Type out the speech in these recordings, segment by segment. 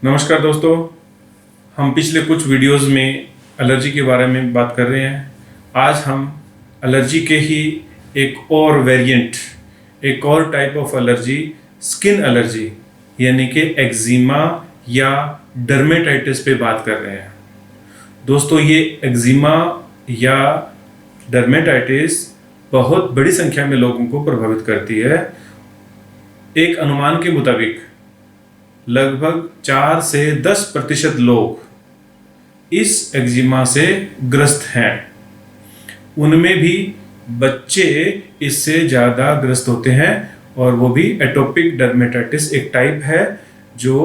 नमस्कार दोस्तों, हम पिछले कुछ वीडियोस में एलर्जी के बारे में बात कर रहे हैं। आज हम एलर्जी के ही एक और वेरिएंट, एक और type of allergy, skin allergy यानी कि एक्जिमा या डर्मेटाइटिस पे बात कर रहे हैं। दोस्तों, ये एक्जिमा या डर्मेटाइटिस बहुत बड़ी संख्या में लोगों को प्रभावित करती है। एक अनुमान के मुताबिक लगभग 4 से 10% लोग इस एक्जिमा से ग्रस्त हैं। उनमें भी बच्चे इससे ज़्यादा ग्रस्त होते हैं और वो भी एटोपिक डर्मेटाइटिस एक टाइप है जो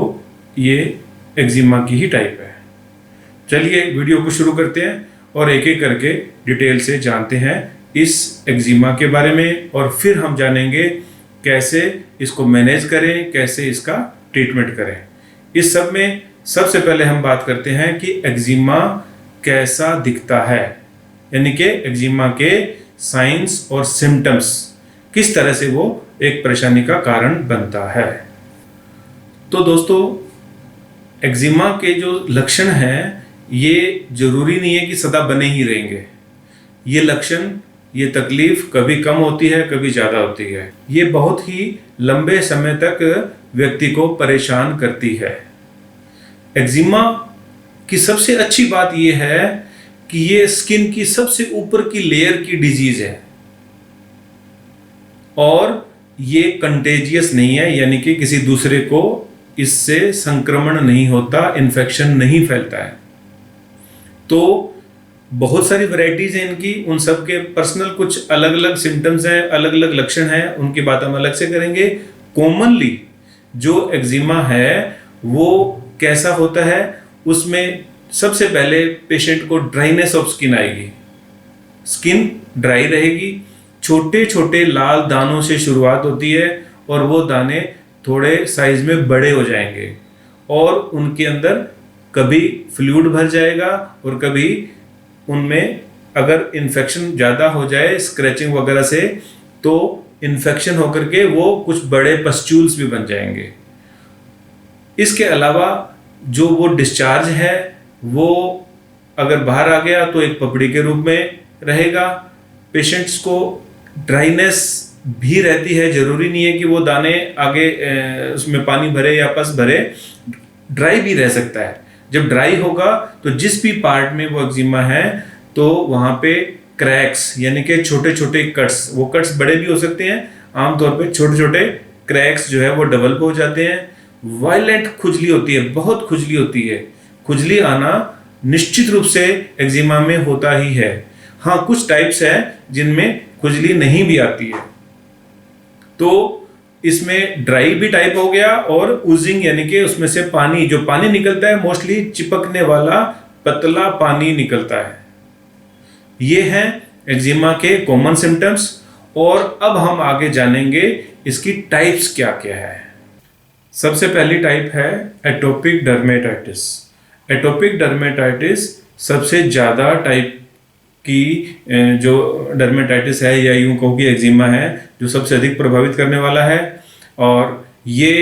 ये एक्जिमा की ही टाइप है। चलिए वीडियो को शुरू करते हैं और एक एक करके डिटेल से जानते हैं इस एक्जिमा के बारे में और फिर हम जानेंगे कैसे इसको मैनेज करें, कैसे इसका ट्रीटमेंट करें। इस सब में सबसे पहले हम बात करते हैं कि एक्जिमा कैसा दिखता है, यानी कि एक्जिमा के साइंस और सिम्टम्स किस तरह से वो एक परेशानी का कारण बनता है। तो दोस्तों, एक्जिमा के जो लक्षण हैं ये जरूरी नहीं है कि सदा बने ही रहेंगे। ये लक्षण, ये तकलीफ कभी कम होती है, कभी ज़्यादा होती है। ये बहुत ही लंबे समय तक व्यक्ति को परेशान करती है। एक्जिमा की सबसे अच्छी बात यह है कि ये स्किन की सबसे ऊपर की लेयर की डिजीज है और ये कंटेजियस नहीं है, यानी कि किसी दूसरे को इससे संक्रमण नहीं होता, इन्फेक्शन नहीं फैलता है। तो बहुत सारी वैरायटीज हैं इनकी, उन सब के पर्सनल कुछ अलग अलग सिम्टम्स हैं, अलग अलग लक्षण हैं, उनकी बात हम अलग से करेंगे। कॉमनली जो एक्जिमा है वो कैसा होता है, उसमें सबसे पहले पेशेंट को ड्राइनेस ऑफ स्किन आएगी, स्किन ड्राई रहेगी, छोटे छोटे लाल दानों से शुरुआत होती है और वो दाने थोड़े साइज में बड़े हो जाएंगे और उनके अंदर कभी फ्लूइड भर जाएगा और कभी उनमें अगर इन्फेक्शन ज़्यादा हो जाए स्क्रैचिंग वगैरह से तो इन्फेक्शन होकर के वो कुछ बड़े पस्ट्यूल्स भी बन जाएंगे। इसके अलावा जो वो डिस्चार्ज है वो अगर बाहर आ गया तो एक पपड़ी के रूप में रहेगा। पेशेंट्स को ड्राइनेस भी रहती है, जरूरी नहीं है कि वो दाने आगे उसमें पानी भरे या पस भरे, ड्राई भी रह सकता है। जब ड्राई होगा तो जिस भी पार्ट में वो एक्जिमा है तो वहाँ पे क्रैक्स यानी कि छोटे छोटे कट्स, वो कट्स बड़े भी हो सकते हैं, आमतौर पे छोटे छोटे क्रैक्स जो है वो डेवलप हो जाते हैं। वायलेंट खुजली होती है, बहुत खुजली होती है। खुजली आना निश्चित रूप से एक्जिमा में होता ही है। हाँ, कुछ टाइप्स हैं जिनमें खुजली नहीं भी आती है। तो इसमें ड्राई भी टाइप हो गया और उजिंग यानी कि उसमें से पानी, जो पानी निकलता है मोस्टली चिपकने वाला पतला पानी निकलता है। ये हैं एक्जिमा के कॉमन सिम्टम्स और अब हम आगे जानेंगे इसकी टाइप्स क्या क्या है। सबसे पहली टाइप है एटोपिक डर्मेटाइटिस। एटोपिक डर्मेटाइटिस सबसे ज़्यादा टाइप की जो डर्मेटाइटिस है या यूं कहो कि एक्जिमा है जो सबसे अधिक प्रभावित करने वाला है। और ये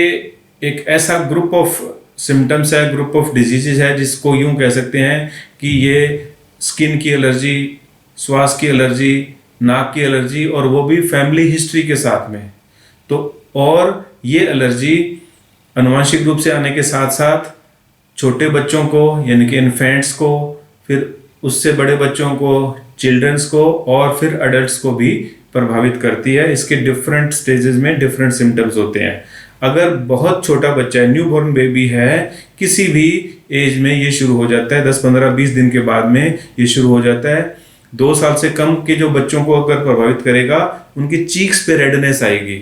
एक ऐसा ग्रुप ऑफ सिम्टम्स है, ग्रुप ऑफ डिजीजेज है जिसको यूं कह सकते हैं कि ये स्किन की एलर्जी, श्वास की एलर्जी, नाक की एलर्जी और वो भी फैमिली हिस्ट्री के साथ में। तो और ये एलर्जी आनुवंशिक रूप से आने के साथ साथ छोटे बच्चों को यानी कि इन्फेंट्स को, फिर उससे बड़े बच्चों को, चिल्ड्रंस को और फिर अडल्ट्स को भी प्रभावित करती है। इसके डिफरेंट स्टेजेस में डिफरेंट सिम्टम्स होते हैं। अगर बहुत छोटा बच्चा है, न्यूबॉर्न बेबी है, किसी भी एज में ये शुरू हो जाता है, 10, 15, 20 दिन के बाद में ये शुरू हो जाता है। 2 साल से कम के जो बच्चों को अगर प्रभावित करेगा उनकी चीक्स पे रेडनेस आएगी,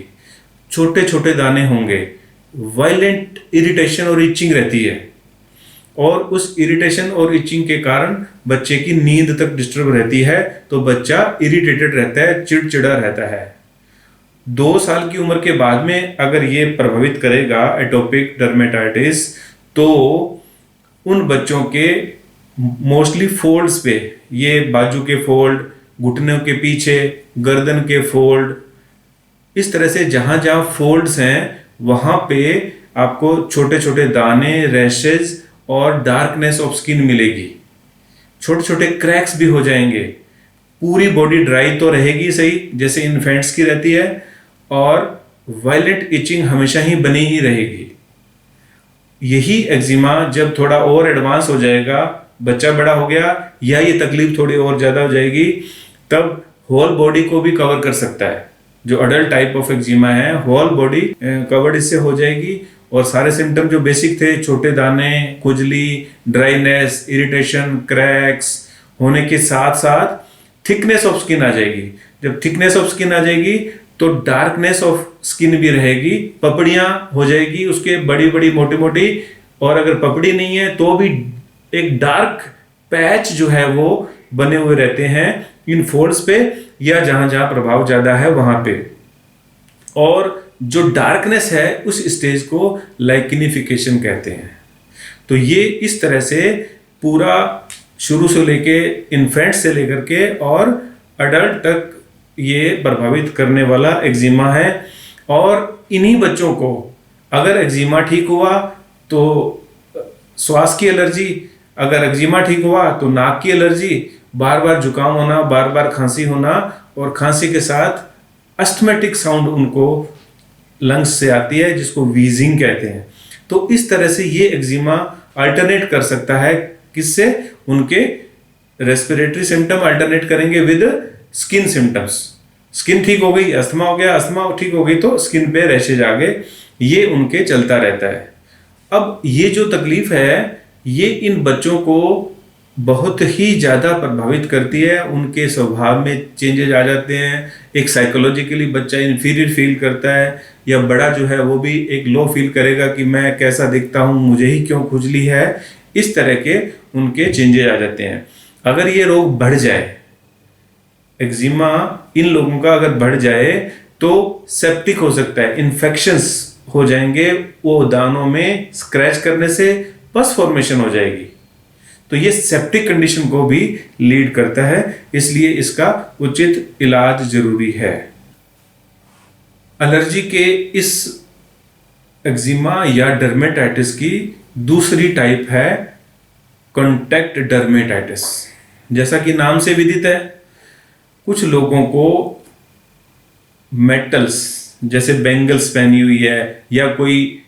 छोटे छोटे दाने होंगे, वायलेंट इरिटेशन और इचिंग रहती है और उस इरिटेशन और इचिंग के कारण बच्चे की नींद तक डिस्टर्ब रहती है। तो बच्चा इरिटेटेड रहता है, चिड़चिड़ा रहता है। 2 साल की उम्र के बाद में अगर ये प्रभावित करेगा एटोपिक डर्मेटाइटिस तो उन बच्चों के मोस्टली फोल्ड्स पे, ये बाजू के फोल्ड, घुटनों के पीछे, गर्दन के फोल्ड, इस तरह से जहां जहां फोल्ड्स हैं वहां पे आपको छोटे छोटे दाने, रैशेज और डार्कनेस ऑफ स्किन मिलेगी। छोटे छोटे क्रैक्स भी हो जाएंगे। पूरी बॉडी ड्राई तो रहेगी सही, जैसे इन्फेंट्स की रहती है, और वायलेट इचिंग हमेशा ही बनी ही रहेगी। यही एक्जिमा जब थोड़ा और एडवांस हो जाएगा, बच्चा बड़ा हो गया या ये तकलीफ थोड़ी और ज्यादा हो जाएगी, तब होल बॉडी को भी कवर कर सकता है। जो अडल्ट टाइप ऑफ एक्जिमा है, होल बॉडी कवर्ड इससे हो जाएगी, और सारे सिम्टम जो बेसिक थे, छोटे दाने, खुजली, ड्राइनेस, इरिटेशन, क्रैक्स होने के साथ साथ थिकनेस ऑफ स्किन आ जाएगी। जब थिकनेस ऑफ स्किन आ जाएगी तो डार्कनेस ऑफ स्किन भी रहेगी, पपड़ियां हो जाएगी उसके बड़ी बड़ी मोटी मोटी, और अगर पपड़ी नहीं है तो भी एक डार्क पैच जो है वो बने हुए रहते हैं इन फोल्ड्स पे, या जहां जहां प्रभाव ज्यादा है वहां पे। और जो डार्कनेस है उस स्टेज को लाइकिनिफिकेशन कहते हैं। तो ये इस तरह से पूरा शुरू से लेके इन्फेंट से लेकर के और अडल्ट तक ये प्रभावित करने वाला एक्जिमा है। और इन्हीं बच्चों को अगर एक्जिमा ठीक हुआ तो श्वास की एलर्जी, अगर एक्जिमा ठीक हुआ तो नाक की एलर्जी, बार बार जुकाम होना, बार बार खांसी होना, और खांसी के साथ अस्थमेटिक साउंड उनको लंग्स से आती है जिसको वीजिंग कहते हैं। तो इस तरह से ये एक्जिमा अल्टरनेट कर सकता है, किससे? उनके रेस्पिरेटरी सिम्टम अल्टरनेट करेंगे विद स्किन सिम्टम्स। स्किन ठीक हो गई, अस्थमा हो गया, अस्थमा ठीक हो गई तो स्किन पे रैशेज आ गए, ये उनके चलता रहता है। अब ये जो तकलीफ है ये इन बच्चों को बहुत ही ज़्यादा प्रभावित करती है, उनके स्वभाव में चेंजेज आ जाते हैं। एक साइकोलॉजिकली बच्चा इन्फीरियर फील करता है, या बड़ा जो है वो भी एक लो फील करेगा कि मैं कैसा दिखता हूँ, मुझे ही क्यों खुजली है। इस तरह के उनके चेंजेज आ जाते हैं। अगर ये रोग बढ़ जाए, एक्जिमा इन लोगों का अगर बढ़ जाए तो सेप्टिक हो सकता है, इन्फेक्शंस हो जाएंगे, वो दानों में स्क्रैच करने से पस फॉर्मेशन हो जाएगी। तो ये सेप्टिक कंडीशन को भी लीड करता है, इसलिए इसका उचित इलाज जरूरी है। एलर्जी के इस एक्जिमा या डर्मेटाइटिस की दूसरी टाइप है कॉन्टैक्ट डर्मेटाइटिस। जैसा कि नाम से विदित है, कुछ लोगों को मेटल्स जैसे बैंगल्स पहनी हुई है, या कोई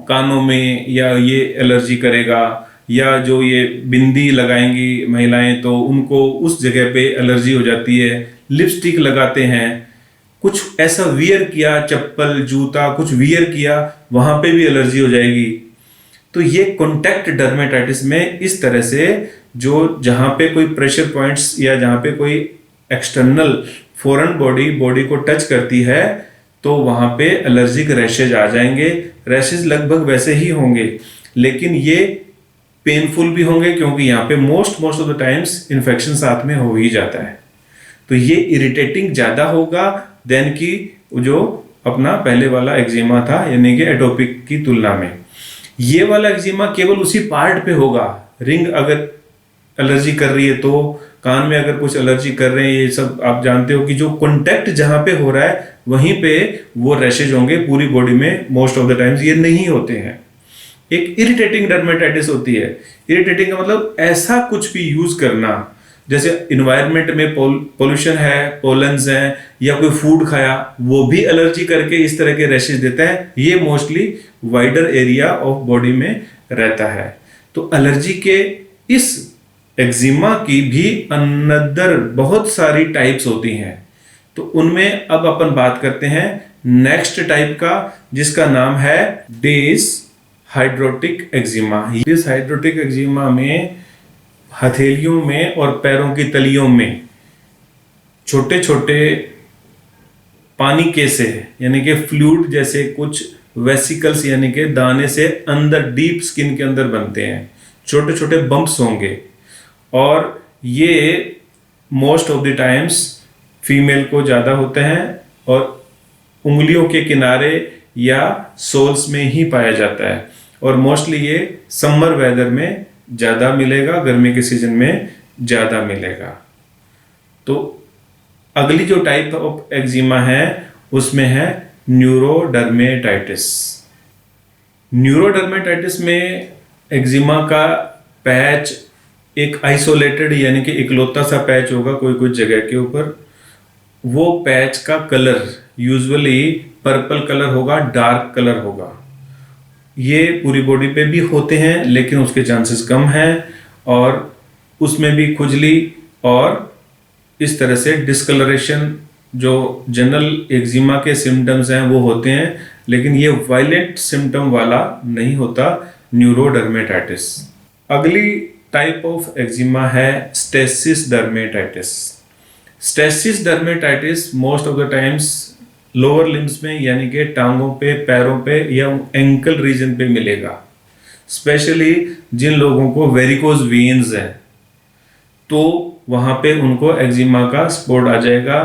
कानों में, या ये एलर्जी करेगा, या जो ये बिंदी लगाएंगी महिलाएं तो उनको उस जगह पे एलर्जी हो जाती है। लिपस्टिक लगाते हैं, कुछ ऐसा वियर किया, चप्पल, जूता कुछ वियर किया, वहां पे भी एलर्जी हो जाएगी। तो ये कॉन्टैक्ट डर्मेटाइटिस में इस तरह से जो जहां पे कोई प्रेशर पॉइंट्स या जहां पे कोई एक्सटर्नल फॉरेन बॉडी को टच करती है तो वहां पे एलर्जिक रैशेज आ जाएंगे। रैशेज लगभग वैसे ही होंगे, लेकिन ये पेनफुल भी होंगे, क्योंकि यहाँ पे most of the times infection साथ में हो ही जाता है। तो ये इरिटेटिंग ज्यादा होगा देन कि जो अपना पहले वाला एक्जिमा था, यानी कि एटोपिक की तुलना में। ये वाला एक्जिमा केवल उसी पार्ट पे होगा। रिंग अगर एलर्जी कर रही है तो, कान में अगर कुछ एलर्जी कर रहे हैं, ये सब आप जानते हो कि जो कॉन्टैक्ट जहां पे हो रहा है वहीं पे वो रैशेज होंगे। पूरी बॉडी में मोस्ट ऑफ द टाइम्स ये नहीं होते हैं। एक इरिटेटिंग डर्मेटाइटिस होती है। इरिटेटिंग का मतलब ऐसा कुछ भी यूज करना, जैसे इन्वायरमेंट में पोल्यूशन है, पोलन्स हैं, या कोई फूड खाया वो भी एलर्जी करके इस तरह के रैशेज देता है। ये mostly wider area of body में रहता है। तो एलर्जी के इस एक्जिमा की भी अनदर बहुत सारी टाइप्स होती हैं। तो उनमें अब अपन बात करते हैं नेक्स्ट टाइप का, जिसका नाम है डेस हाइड्रोटिक एक्जिमा। डेस हाइड्रोटिक एक्जिमा में हथेलियों में और पैरों की तलियों में छोटे छोटे पानी के से, यानी कि फ्लूइड जैसे कुछ वेसिकल्स, यानी कि दाने से अंदर डीप स्किन के अंदर बनते हैं। छोटे छोटे बम्प्स होंगे, और ये most of the times female को ज़्यादा होते हैं, और उंगलियों के किनारे या सोल्स में ही पाया जाता है। और मोस्टली ये समर वेदर में ज़्यादा मिलेगा, गर्मी के सीजन में ज़्यादा मिलेगा। तो अगली जो टाइप ऑफ एक्जिमा है उसमें है न्यूरोडर्मेटाइटिस। न्यूरोडर्मेटाइटिस में एक्जिमा का पैच एक आइसोलेटेड यानी कि इकलौता सा पैच होगा कोई कुछ जगह के ऊपर। वो पैच का कलर यूजुअली पर्पल कलर होगा, डार्क कलर होगा। ये पूरी बॉडी पे भी होते हैं लेकिन उसके चांसेस कम हैं, और उसमें भी खुजली और इस तरह से डिस्कलरेशन जो जनरल एक्जिमा के सिम्टम्स हैं वो होते हैं, लेकिन ये वायलेंट सिम्टम वाला नहीं होता न्यूरोडर्मेटाइटिस। अगली टाइप ऑफ एक्जिमा है stasis dermatitis. Stasis dermatitis most of the times lower limbs में यानी कि टांगों पे, पैरों पे या एंकल रीजन पे मिलेगा। स्पेशली जिन लोगों को वेरिकोज वेन्स हैं तो वहां पे उनको एक्जिमा का स्पॉट आ जाएगा।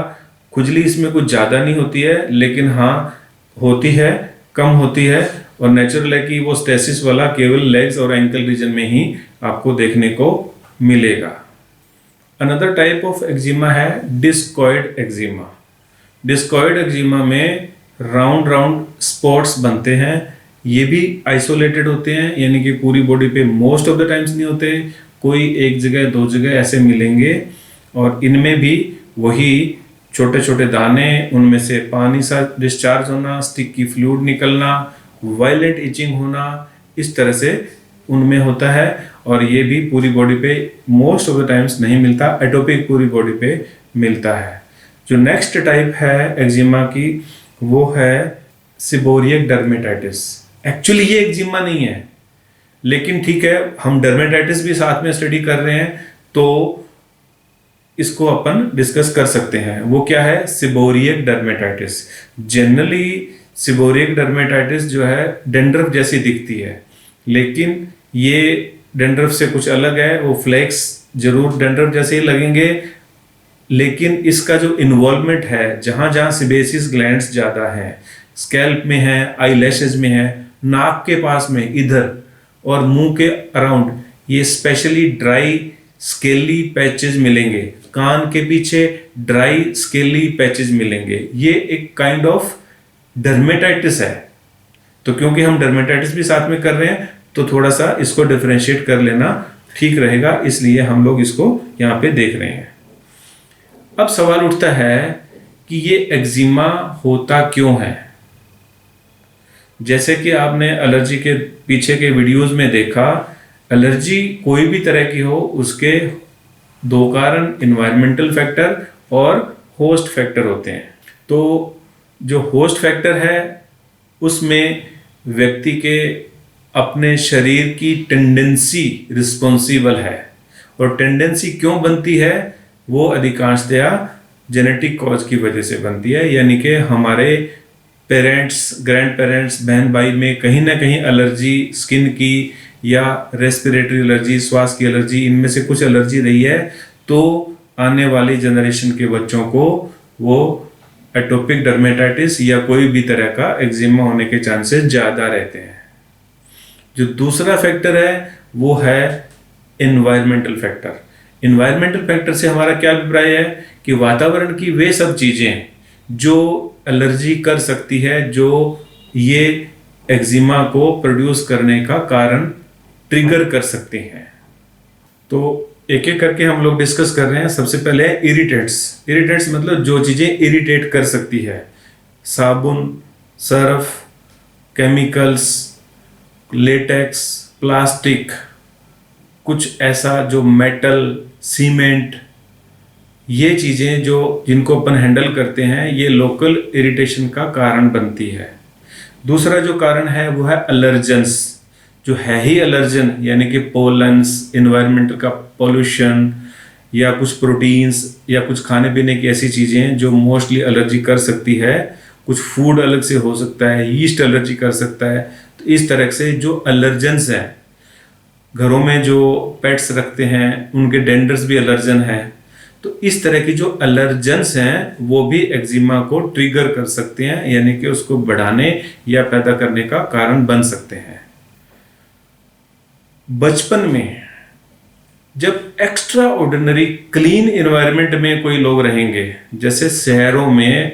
खुजली इसमें कुछ ज़्यादा नहीं होती है, लेकिन हाँ होती है, कम होती है, और नेचुरल है कि वो स्टेसिस वाला केवल लेग्स और एंकल रीजन में ही आपको देखने को मिलेगा। अनदर टाइप ऑफ एक्जिमा है डिस्कॉइड एक्जिमा। डिस्कॉइड एक्जिमा में राउंड राउंड स्पॉट्स बनते हैं। ये भी आइसोलेटेड होते हैं यानी कि पूरी बॉडी पे मोस्ट ऑफ द टाइम्स नहीं होते, कोई एक जगह दो जगह ऐसे मिलेंगे, और इनमें भी वही छोटे छोटे दाने, उनमें से पानी सा डिस्चार्ज होना, स्टिकी फ्लूइड निकलना, वायलेंट इचिंग होना, इस तरह से उनमें होता है। और ये भी पूरी बॉडी पे मोस्ट ऑफ द टाइम्स नहीं मिलता, एटोपिक पूरी बॉडी पे मिलता है। जो नेक्स्ट टाइप है एक्जिमा की वो है सीबोरियक डर्मेटाइटिस। एक्चुअली ये एक्जिमा नहीं है, लेकिन ठीक है हम डर्मेटाइटिस भी साथ में स्टडी कर रहे हैं तो इसको अपन डिस्कस कर सकते हैं। वो क्या है? सीबोरियक डर्मेटाइटिस। जनरली सीबोरियक डर्मेटाइटिस जो है डेंड्रफ जैसी दिखती है, लेकिन ये डेंड्रफ से कुछ अलग है। वो फ्लेक्स जरूर डेंड्रफ जैसे ही लगेंगे, लेकिन इसका जो इन्वॉल्वमेंट है, जहां जहां सिबेसिस ग्लैंड्स ज्यादा हैं, स्कैल्प में है, आई लैशेज में है, नाक के पास में इधर और मुंह के अराउंड, ये स्पेशली ड्राई स्केली पैचेस मिलेंगे। कान के पीछे ड्राई स्केली पैचेस मिलेंगे। ये एक काइंड ऑफ डर्मेटाइटिस है। तो क्योंकि हम डर्मेटाइटिस भी साथ में कर रहे हैं तो थोड़ा सा इसको डिफरेंशिएट कर लेना ठीक रहेगा, इसलिए हम लोग इसको यहाँ पे देख रहे हैं। अब सवाल उठता है कि ये एक्जिमा होता क्यों है? जैसे कि आपने एलर्जी के पीछे के वीडियोस में देखा, एलर्जी कोई भी तरह की हो उसके दो कारण एनवायरमेंटल फैक्टर और होस्ट फैक्टर होते हैं। तो जो होस्ट फैक्टर है उसमें व्यक्ति के अपने शरीर की टेंडेंसी रिस्पॉन्सिबल है, और टेंडेंसी क्यों बनती है वो अधिकांशतया जेनेटिक कॉज की वजह से बनती है। यानी कि हमारे पेरेंट्स, ग्रैंड पेरेंट्स, बहन भाई में कहीं ना कहीं एलर्जी, स्किन की या रेस्पिरेटरी एलर्जी, श्वास की एलर्जी, इनमें से कुछ एलर्जी रही है, तो आने वाली जनरेशन के बच्चों को वो एटोपिक डर्मेटाइटिस या कोई भी तरह का एक्जिमा होने के चांसेस ज़्यादा रहते हैं। जो दूसरा फैक्टर है वो है एनवायरमेंटल फैक्टर। इन्वायरमेंटल फैक्टर से हमारा क्या अभिप्राय है कि वातावरण की वे सब चीजें जो एलर्जी कर सकती है, जो ये एक्जिमा को प्रोड्यूस करने का कारण ट्रिगर कर सकती हैं। तो एक एक करके हम लोग डिस्कस कर रहे हैं। सबसे पहले इरिटेट्स। इरिटेट्स मतलब जो चीजें इरिटेट कर सकती है, साबुन, सर्फ, केमिकल्स, लेटेक्स, प्लास्टिक, कुछ ऐसा जो मेटल, सीमेंट, ये चीजें जो जिनको अपन हैंडल करते हैं, ये लोकल इरिटेशन का कारण बनती है। दूसरा जो कारण है वो है एलर्जेंस, जो है ही एलर्जन, यानी कि पोलन्स, इन्वायरमेंटल का पोल्यूशन, या कुछ प्रोटीन्स या कुछ खाने पीने की ऐसी चीजें जो मोस्टली एलर्जी कर सकती है। कुछ फूड अलग से हो सकता है, यीस्ट एलर्जी कर सकता है। तो इस तरह से जो एलर्जेंस हैं, घरों में जो पेट्स रखते हैं उनके डेंडर्स भी एलर्जन है। तो इस तरह की जो एलर्जेंस हैं वो भी एक्जिमा को ट्रिगर कर सकते हैं, यानी कि उसको बढ़ाने या पैदा करने का कारण बन सकते हैं। बचपन में जब एक्स्ट्रा ऑर्डिनरी क्लीन एनवायरनमेंट में कोई लोग रहेंगे, जैसे शहरों में,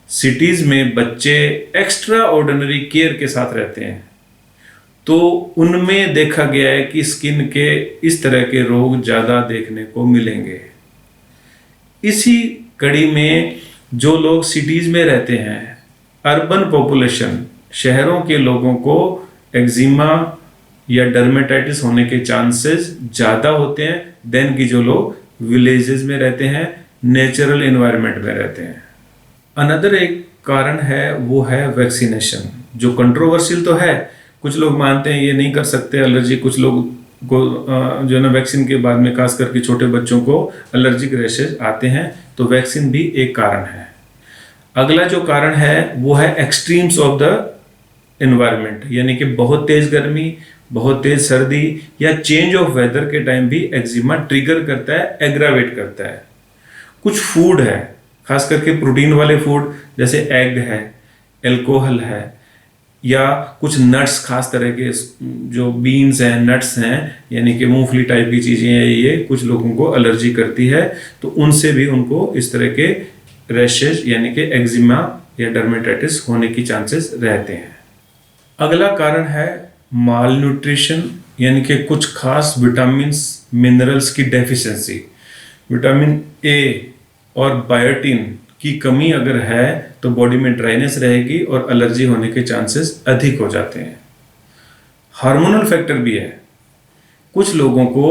सिटीज में बच्चे एक्स्ट्रा ऑर्डिनरी केयर के साथ रहते हैं, तो उनमें देखा गया है कि स्किन के इस तरह के रोग ज़्यादा देखने को मिलेंगे। इसी कड़ी में जो लोग सिटीज़ में रहते हैं, अर्बन पॉपुलेशन, शहरों के लोगों को एक्जिमा या डर्मेटाइटिस होने के चांसेस ज़्यादा होते हैं देन कि जो लोग विलेजेस में रहते हैं, नेचुरल एनवायरनमेंट में रहते हैं। अनदर एक कारण है वो है वैक्सीनेशन, जो कंट्रोवर्शियल तो है। कुछ लोग मानते हैं ये नहीं कर सकते एलर्जी, कुछ लोग को जो है ना वैक्सीन के बाद में खास करके छोटे बच्चों को एलर्जिक रैशेज आते हैं, तो वैक्सीन भी एक कारण है। अगला जो कारण है वो है एक्सट्रीम्स ऑफ द एनवायरनमेंट, यानी कि बहुत तेज गर्मी, बहुत तेज सर्दी या चेंज ऑफ वेदर के टाइम भी एक्जिमा ट्रिगर करता है, एग्रावेट करता है। कुछ फूड है, खास करके प्रोटीन वाले फूड जैसे एग है, अल्कोहल है, या कुछ नट्स, खास तरह के जो बीन्स हैं, नट्स हैं, यानी कि मूंगफली टाइप की चीज़ें हैं, ये कुछ लोगों को एलर्जी करती है, तो उनसे भी उनको इस तरह के रैशेज यानी कि एक्जिमा या डर्मेटाइटिस होने की चांसेस रहते हैं। अगला कारण है माल न्यूट्रिशन, यानी कि कुछ खास विटामिन्स, मिनरल्स की डेफिशिएंसी। विटामिन ए और बायोटिन की कमी अगर है तो बॉडी में ड्राइनेस रहेगी और एलर्जी होने के चांसेस अधिक हो जाते हैं। हार्मोनल फैक्टर भी है, कुछ लोगों को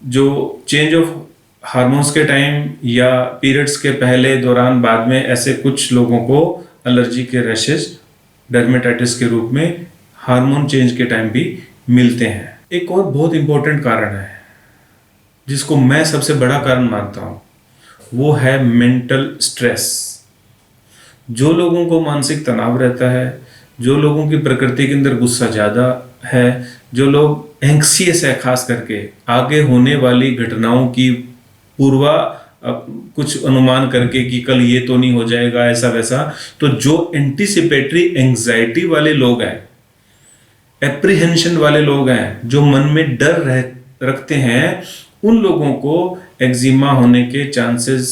जो चेंज ऑफ हार्मोन्स के टाइम या पीरियड्स के पहले, दौरान, बाद में, ऐसे कुछ लोगों को एलर्जी के रैशेज डर्मेटाइटिस के रूप में हार्मोन चेंज के टाइम भी मिलते हैं। एक और बहुत इंपॉर्टेंट कारण है जिसको मैं सबसे बड़ा कारण मानता हूँ, वो है मेंटल स्ट्रेस। जो लोगों को मानसिक तनाव रहता है, जो लोगों की प्रकृति के अंदर गुस्सा ज़्यादा है, जो लोग एंक्सियस है, खास करके आगे होने वाली घटनाओं की कुछ अनुमान करके कि कल ये तो नहीं हो जाएगा, ऐसा वैसा, तो जो एंटीसिपेटरी एंजाइटी वाले लोग हैं, एप्रीहेंशन वाले लोग हैं, जो मन में डर रखते हैं, उन लोगों को एक्जिमा होने के चांसेस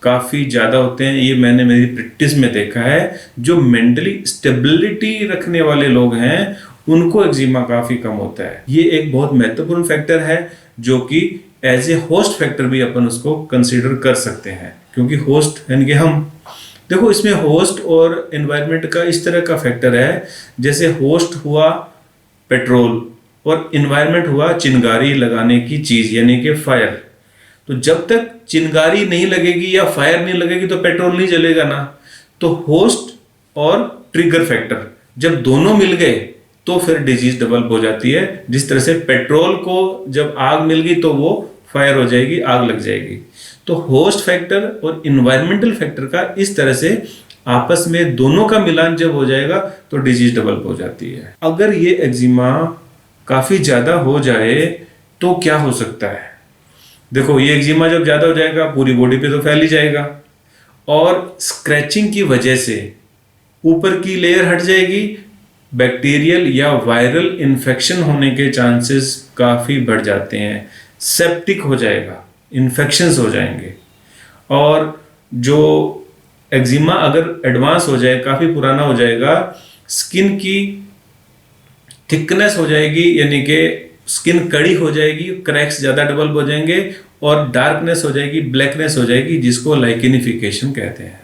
काफ़ी ज़्यादा होते हैं। ये मैंने मेरी प्रैक्टिस में देखा है। जो मेंटली स्टेबिलिटी रखने वाले लोग हैं उनको एक्जिमा काफ़ी कम होता है। ये एक बहुत महत्वपूर्ण फैक्टर है जो कि एज ए होस्ट फैक्टर भी अपन उसको कंसीडर कर सकते हैं, क्योंकि होस्ट यानी कि हम, देखो इसमें होस्ट और एनवायरनमेंट का इस तरह का फैक्टर है, जैसे होस्ट हुआ पेट्रोल और एनवायरनमेंट हुआ चिंगारी लगाने की चीज़ यानी कि फायर। तो जब तक चिंगारी नहीं लगेगी या फायर नहीं लगेगी तो पेट्रोल नहीं जलेगा ना। तो होस्ट और ट्रिगर फैक्टर जब दोनों मिल गए तो फिर डिजीज डेवलप हो जाती है। जिस तरह से पेट्रोल को जब आग मिल गई तो वो फायर हो जाएगी, आग लग जाएगी। तो होस्ट फैक्टर और इन्वायरमेंटल फैक्टर का इस तरह से आपस में दोनों का मिलान जब हो जाएगा तो डिजीज डेवलप हो जाती है। अगर ये एक्जिमा काफ़ी ज़्यादा हो जाए तो क्या हो सकता है? देखो, ये एक्जिमा जब ज़्यादा हो जाएगा पूरी बॉडी पे तो फैल ही जाएगा, और स्क्रैचिंग की वजह से ऊपर की लेयर हट जाएगी, बैक्टीरियल या वायरल इन्फेक्शन होने के चांसेस काफ़ी बढ़ जाते हैं, सेप्टिक हो जाएगा, इन्फेक्शंस हो जाएंगे। और जो एक्जिमा अगर एडवांस हो जाए, काफ़ी पुराना हो जाएगा, स्किन की थिकनेस हो जाएगी, यानी कि स्किन कड़ी हो जाएगी, क्रैक्स ज़्यादा डेवलप हो जाएंगे और डार्कनेस हो जाएगी, ब्लैकनेस हो जाएगी, जिसको लाइकेनिफिकेशन कहते हैं।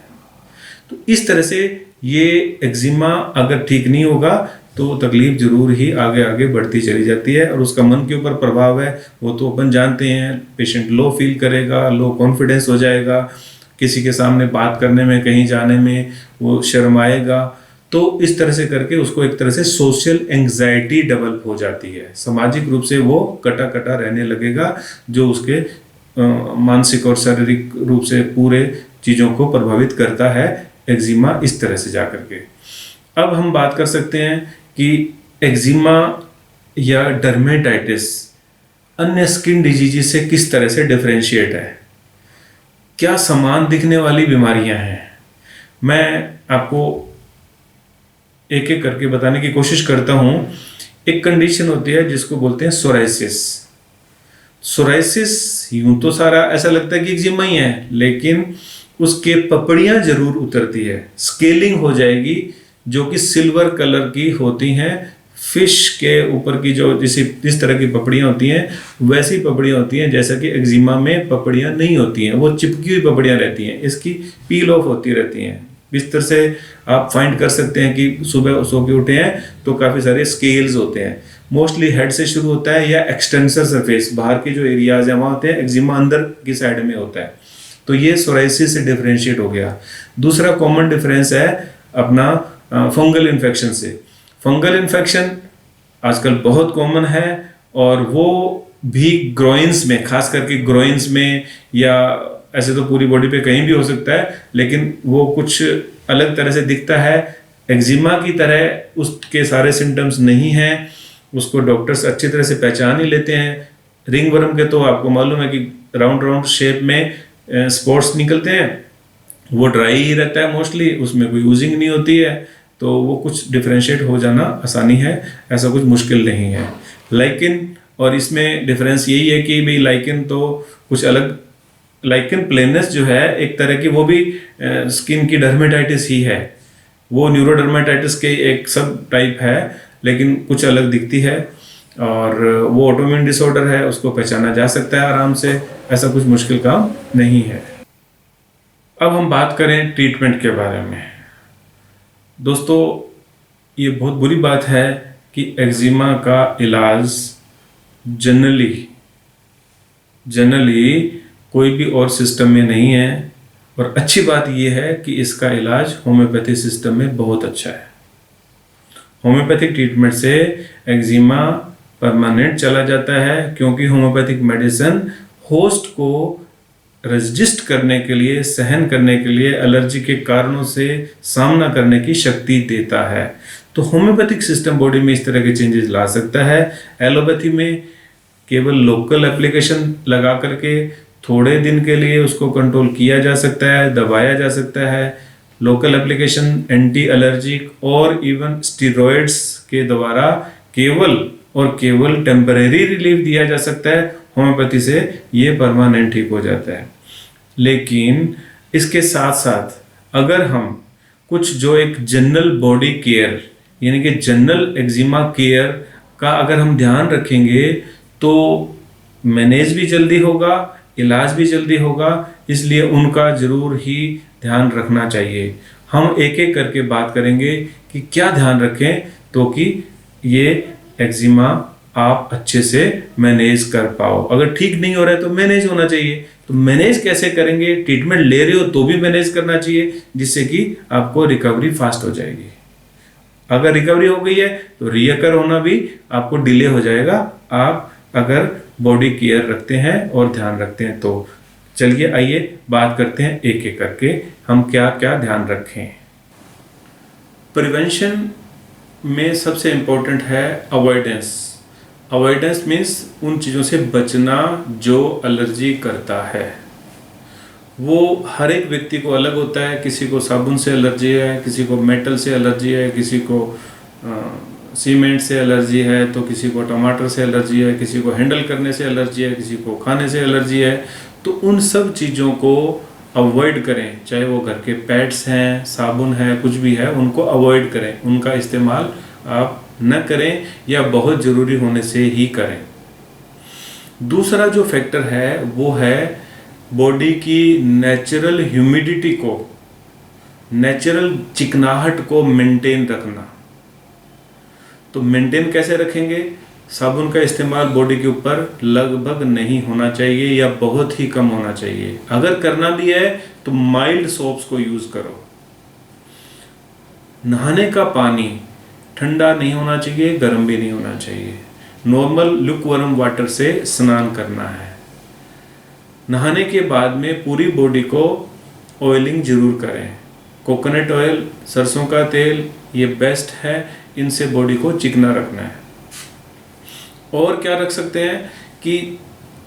तो इस तरह से ये एक्जिमा अगर ठीक नहीं होगा तो तकलीफ जरूर ही आगे आगे बढ़ती चली जाती है। और उसका मन के ऊपर प्रभाव है वो तो अपन जानते हैं। पेशेंट लो फील करेगा, लो कॉन्फिडेंस हो जाएगा, किसी के सामने बात करने में, कहीं जाने में वो शर्माएगा। तो इस तरह से करके उसको एक तरह से सोशल एंग्जाइटी डेवलप हो जाती है, सामाजिक रूप से वो कटा कटा रहने लगेगा, जो उसके मानसिक और शारीरिक रूप से पूरे चीज़ों को प्रभावित करता है एक्जिमा इस तरह से जा करके। अब हम बात कर सकते हैं कि एक्जिमा या डर्मेटाइटिस अन्य स्किन डिजीज से किस तरह से डिफरेंशिएट है, क्या समान दिखने वाली बीमारियां हैं। मैं आपको एक एक करके बताने की कोशिश करता हूं। एक कंडीशन होती है जिसको बोलते हैं सोराइसिस। सोराइसिस यूं तो सारा ऐसा लगता है कि एक्जिमा ही है, लेकिन उसके पपड़ियां जरूर उतरती है, स्केलिंग हो जाएगी, जो कि सिल्वर कलर की होती हैं, फिश के ऊपर की जो जिस तरह की पपड़ियाँ होती हैं वैसी पपड़ियाँ होती हैं, जैसा कि एक्जिमा में पपड़ियाँ नहीं होती हैं, वो चिपकी हुई पपड़ियाँ रहती हैं, इसकी पील ऑफ होती रहती हैं। इस तरह से आप फाइंड कर सकते हैं कि सुबह सो के उठे हैं तो काफ़ी सारे स्केल्स होते हैं, मोस्टली हेड से शुरू होता है या एक्सटेंसर सरफेस बाहर के जो एरियाज हैं वहाँ होते हैं, एक्जिमा अंदर की साइड में होता है। तो ये सोराइसिस से डिफरेंशिएट हो गया। दूसरा कॉमन डिफरेंस है अपना फंगल इन्फेक्शन से। फंगल इन्फेक्शन आजकल बहुत कॉमन है और वो भी ग्रोइंस में, खास करके ग्रोइंस में, या ऐसे तो पूरी बॉडी पे कहीं भी हो सकता है, लेकिन वो कुछ अलग तरह से दिखता है। एक्जिमा की तरह उसके सारे सिम्टम्स नहीं हैं, उसको डॉक्टर्स अच्छी तरह से पहचान ही लेते हैं। रिंग वर्म के तो आपको मालूम है कि राउंड राउंड शेप में स्पॉट्स निकलते हैं, वो ड्राई ही रहता है मोस्टली, उसमें कोई यूजिंग नहीं होती है, तो वो कुछ डिफरेंशिएट हो जाना आसानी है, ऐसा कुछ मुश्किल नहीं है। लाइकिन और इसमें डिफरेंस यही है कि भाई लाइकिन तो कुछ अलग, लाइकिन प्लेनस जो है एक तरह की वो भी स्किन की डर्मेटाइटिस ही है, वो न्यूरोडर्मेटाइटिस के एक सब टाइप है, लेकिन कुछ अलग दिखती है और वो ऑटोइम्यून डिसऑर्डर है, उसको पहचाना जा सकता है आराम से, ऐसा कुछ मुश्किल काम नहीं है। अब हम बात करें ट्रीटमेंट के बारे में। दोस्तों ये बहुत बुरी बात है कि एक्जिमा का इलाज जनरली कोई भी और सिस्टम में नहीं है, और अच्छी बात यह है कि इसका इलाज होम्योपैथी सिस्टम में बहुत अच्छा है। होम्योपैथिक ट्रीटमेंट से एक्जिमा परमानेंट चला जाता है, क्योंकि होम्योपैथिक मेडिसिन होस्ट को रेजिस्ट करने के लिए, सहन करने के लिए, एलर्जी के कारणों से सामना करने की शक्ति देता है। तो होम्योपैथिक सिस्टम बॉडी में इस तरह के चेंजेस ला सकता है। एलोपैथी में केवल लोकल एप्लीकेशन लगा करके थोड़े दिन के लिए उसको कंट्रोल किया जा सकता है, दबाया जा सकता है। लोकल एप्लीकेशन, एंटी एलर्जिक और इवन स्टीरॉयड्स के द्वारा केवल टेम्परेरी रिलीफ दिया जा सकता है। होम्योपैथी से ये परमानेंट ठीक हो जाता है। लेकिन इसके साथ साथ अगर हम कुछ जो एक जनरल बॉडी केयर, यानी कि जनरल एक्जिमा केयर का अगर हम ध्यान रखेंगे तो मैनेज भी जल्दी होगा, इलाज भी जल्दी होगा, इसलिए उनका जरूर ही ध्यान रखना चाहिए। हम एक एक करके बात करेंगे कि क्या ध्यान रखें तो कि ये एक्जिमा आप अच्छे से मैनेज कर पाओ। अगर ठीक नहीं हो रहा है तो मैनेज होना चाहिए। तो मैनेज कैसे करेंगे? ट्रीटमेंट ले रहे हो तो भी मैनेज करना चाहिए, जिससे कि आपको रिकवरी फास्ट हो जाएगी। अगर रिकवरी हो गई है तो रीअकर होना भी आपको डिले हो जाएगा, आप अगर बॉडी केयर रखते हैं और ध्यान रखते हैं तो। चलिए आइए बात करते हैं एक एक करके हम क्या क्या ध्यान रखें। प्रिवेंशन में सबसे इम्पोर्टेंट है अवॉइडेंस। अवॉइडेंस मीन्स उन चीज़ों से बचना जो एलर्जी करता है। वो हर एक व्यक्ति को अलग होता है, किसी को साबुन से एलर्जी है, किसी को मेटल से एलर्जी है, किसी को सीमेंट से एलर्जी है, तो किसी को टमाटर से एलर्जी है, किसी को हैंडल करने से एलर्जी है, किसी को खाने से एलर्जी है। तो उन सब चीज़ों को अवॉइड करें, चाहे वो घर के पैड्स हैं, साबुन है, कुछ भी है, उनको अवॉइड करें, उनका इस्तेमाल आप न करें या बहुत ज़रूरी होने से ही करें। दूसरा जो फैक्टर है वो है बॉडी की नेचुरल ह्यूमिडिटी को, नेचुरल चिकनाहट को मेंटेन रखना। तो मेंटेन कैसे रखेंगे? साबुन का इस्तेमाल बॉडी के ऊपर लगभग नहीं होना चाहिए या बहुत ही कम होना चाहिए। अगर करना भी है तो माइल्ड सोप्स को यूज करो। नहाने का पानी ठंडा नहीं होना चाहिए, गर्म भी नहीं होना चाहिए। नॉर्मल लुकवार्म वाटर से स्नान करना है। नहाने के बाद में पूरी बॉडी को ऑयलिंग जरूर करें। कोकोनट ऑयल, सरसों का तेल, ये बेस्ट है, इनसे बॉडी को चिकना रखना है। और क्या रख सकते हैं कि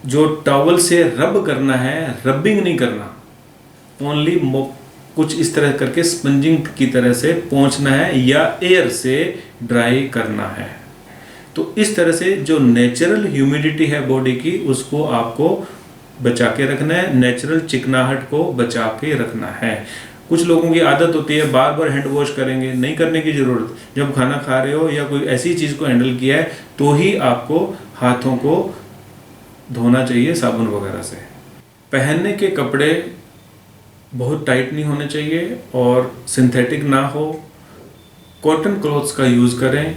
जो टॉवल से रब करना है, रबिंग नहीं करना, ओनली कुछ इस तरह करके स्पंजिंग की तरह से पोंछना है या एयर से ड्राई करना है। तो इस तरह से जो नेचुरल ह्यूमिडिटी है बॉडी की, उसको आपको बचा के रखना है, नेचुरल चिकनाहट को बचा के रखना है। कुछ लोगों की आदत होती है बार बार हैंड वॉश करेंगे, नहीं करने की ज़रूरत। जब खाना खा रहे हो या कोई ऐसी चीज़ को हैंडल किया है तो ही आपको हाथों को धोना चाहिए साबुन वगैरह से। पहनने के कपड़े बहुत टाइट नहीं होने चाहिए और सिंथेटिक ना हो। कॉटन क्लॉथ्स का यूज़ करें,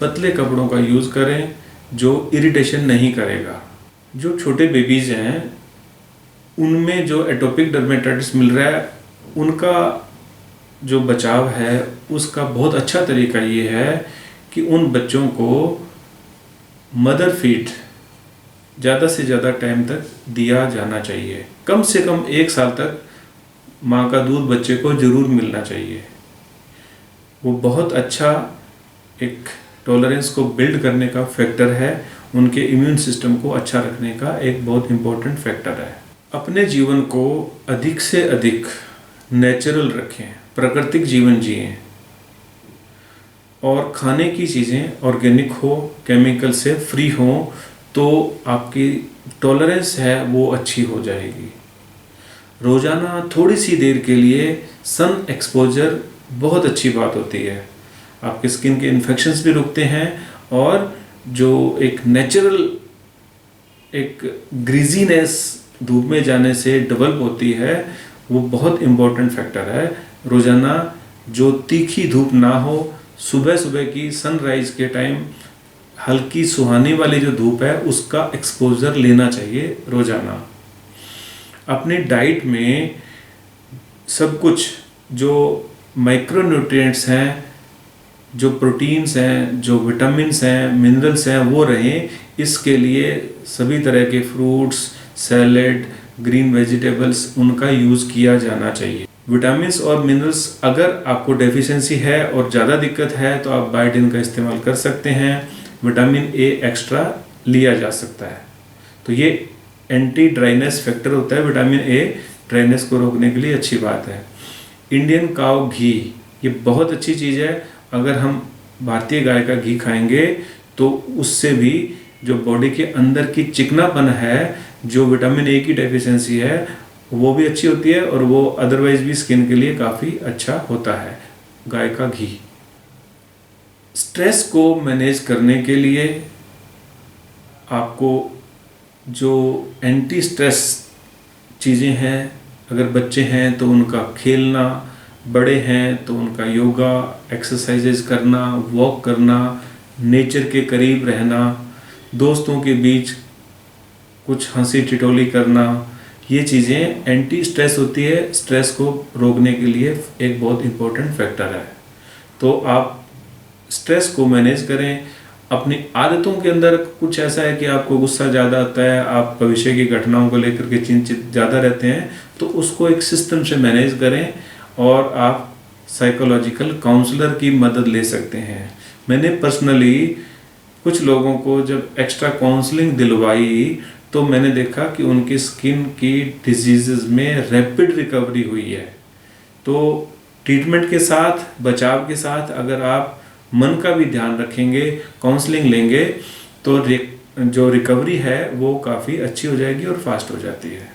पतले कपड़ों का यूज़ करें जो इरिटेशन नहीं करेगा। जो छोटे बेबीज़ हैं उनमें जो एटोपिक डर्मेटाइटिस मिल रहा है उनका जो बचाव है उसका बहुत अच्छा तरीका ये है कि उन बच्चों को मदर फीड ज़्यादा से ज़्यादा टाइम तक दिया जाना चाहिए। कम से कम 1 साल तक माँ का दूध बच्चे को ज़रूर मिलना चाहिए। वो बहुत अच्छा एक टॉलरेंस को बिल्ड करने का फैक्टर है, उनके इम्यून सिस्टम को अच्छा रखने का एक बहुत इम्पोर्टेंट फैक्टर है। अपने जीवन को अधिक से अधिक नेचुरल रखें, प्राकृतिक जीवन जिएं और खाने की चीज़ें ऑर्गेनिक हो, केमिकल से फ्री हो, तो आपकी टॉलरेंस है वो अच्छी हो जाएगी। रोज़ाना थोड़ी सी देर के लिए सन एक्सपोजर बहुत अच्छी बात होती है। आपके स्किन के इन्फेक्शंस भी रुकते हैं और जो एक नेचुरल एक ग्रीजीनेस धूप में जाने से डेवलप होती है वो बहुत इम्पोर्टेंट फैक्टर है। रोज़ाना जो तीखी धूप ना हो, सुबह सुबह की सनराइज के टाइम हल्की सुहानी वाली जो धूप है उसका एक्सपोजर लेना चाहिए रोज़ाना। अपनी डाइट में सब कुछ जो माइक्रोन्यूट्रिएंट्स हैं, जो प्रोटीन्स हैं, जो विटामिन्स हैं, मिनरल्स हैं वो रहें। इसके लिए सभी तरह के फ्रूट्स, सैलेड, ग्रीन वेजिटेबल्स उनका यूज़ किया जाना चाहिए। विटामिन्स और मिनरल्स अगर आपको डेफिशिएंसी है और ज़्यादा दिक्कत है तो आप बायोटिन का इस्तेमाल कर सकते हैं। विटामिन ए एक्स्ट्रा लिया जा सकता है। तो ये एंटी ड्राइनेस फैक्टर होता है। विटामिन ए ड्राइनेस को रोकने के लिए अच्छी बात है। इंडियन काऊ घी ये बहुत अच्छी चीज़ है। अगर हम भारतीय गाय का घी खाएंगे तो उससे भी जो बॉडी के अंदर की चिकनापन है, जो विटामिन ए की डेफिशिएंसी है वो भी अच्छी होती है और वो अदरवाइज भी स्किन के लिए काफ़ी अच्छा होता है गाय का घी। स्ट्रेस को मैनेज करने के लिए आपको जो एंटी स्ट्रेस चीज़ें हैं, अगर बच्चे हैं तो उनका खेलना, बड़े हैं तो उनका योगा, एक्सरसाइजेज करना, वॉक करना, नेचर के करीब रहना, दोस्तों के बीच कुछ हंसी ठिठोली करना, ये चीज़ें एंटी स्ट्रेस होती है। स्ट्रेस को रोकने के लिए एक बहुत इम्पोर्टेंट फैक्टर है। तो आप स्ट्रेस को मैनेज करें। अपनी आदतों के अंदर कुछ ऐसा है कि आपको गुस्सा ज़्यादा आता है, आप भविष्य की घटनाओं को लेकर के चिंतित ज़्यादा रहते हैं, तो उसको एक सिस्टम से मैनेज करें और आप साइकोलॉजिकल काउंसलर की मदद ले सकते हैं। मैंने पर्सनली कुछ लोगों को जब एक्स्ट्रा काउंसलिंग दिलवाई तो मैंने देखा कि उनकी स्किन की डिजीज़ में रैपिड रिकवरी हुई है। तो ट्रीटमेंट के साथ, बचाव के साथ अगर आप मन का भी ध्यान रखेंगे, काउंसलिंग लेंगे, तो जो रिकवरी है वो काफ़ी अच्छी हो जाएगी और फास्ट हो जाती है।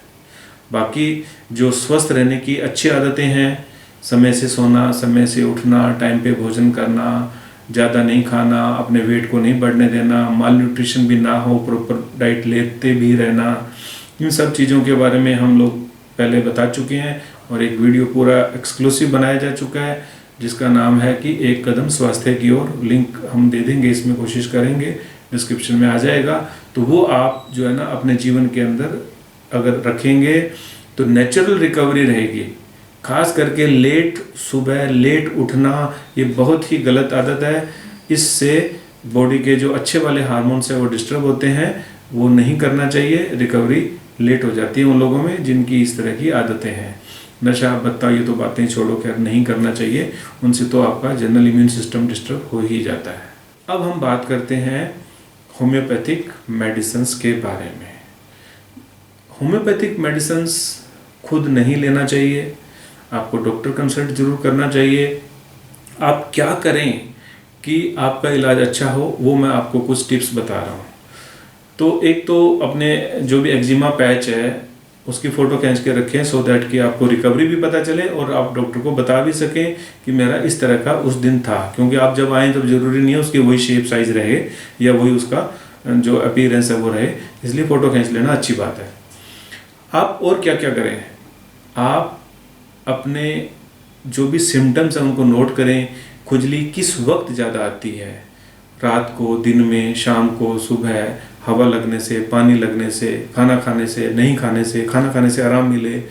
बाकी जो स्वस्थ रहने की अच्छी आदतें हैं, समय से सोना, समय से उठना, टाइम पे भोजन करना, ज़्यादा नहीं खाना, अपने वेट को नहीं बढ़ने देना, माल न्यूट्रिशन भी ना हो, प्रॉपर डाइट लेते भी रहना, इन सब चीज़ों के बारे में हम लोग पहले बता चुके हैं और एक वीडियो पूरा एक्सक्लूसिव बनाया जा चुका है जिसका नाम है कि एक कदम स्वास्थ्य की ओर। लिंक हम दे देंगे, इसमें कोशिश करेंगे, डिस्क्रिप्शन में आ जाएगा। तो वो आप जो है ना अपने जीवन के अंदर अगर रखेंगे तो नेचुरल रिकवरी रहेगी। खास करके लेट सुबह लेट उठना ये बहुत ही गलत आदत है। इससे बॉडी के जो अच्छे वाले हार्मोन्स हैं वो डिस्टर्ब होते हैं, वो नहीं करना चाहिए। रिकवरी लेट हो जाती है उन लोगों में जिनकी इस तरह की आदतें हैं। नशा पत्ता ये तो बातें छोड़ो, खैर नहीं करना चाहिए, उनसे तो आपका जनरल इम्यून सिस्टम डिस्टर्ब हो ही जाता है। अब हम बात करते हैं होम्योपैथिक मेडिसिन्स के बारे में। होम्योपैथिक मेडिसिन्स खुद नहीं लेना चाहिए, आपको डॉक्टर कंसल्ट जरूर करना चाहिए। आप क्या करें कि आपका इलाज अच्छा हो, वो मैं आपको कुछ टिप्स बता रहा हूँ। तो एक तो अपने जो भी एक्जिमा पैच है उसकी फ़ोटो खींच के रखें सो दैट कि आपको रिकवरी भी पता चले और आप डॉक्टर को बता भी सकें कि मेरा इस तरह का उस दिन था। क्योंकि आप जब आएँ तब ज़रूरी नहीं है उसकी वही शेप साइज़ रहे या वही उसका जो अपीयरेंस है वो रहे, इसलिए फ़ोटो खींच लेना अच्छी बात है। आप और क्या क्या करें, आप अपने जो भी सिम्टम्स हैं उनको नोट करें। खुजली किस वक्त ज़्यादा आती है, रात को, दिन में, शाम को, सुबह, हवा लगने से, पानी लगने से, खाना खाने से, नहीं खाने से, खाना खाने से आराम मिले,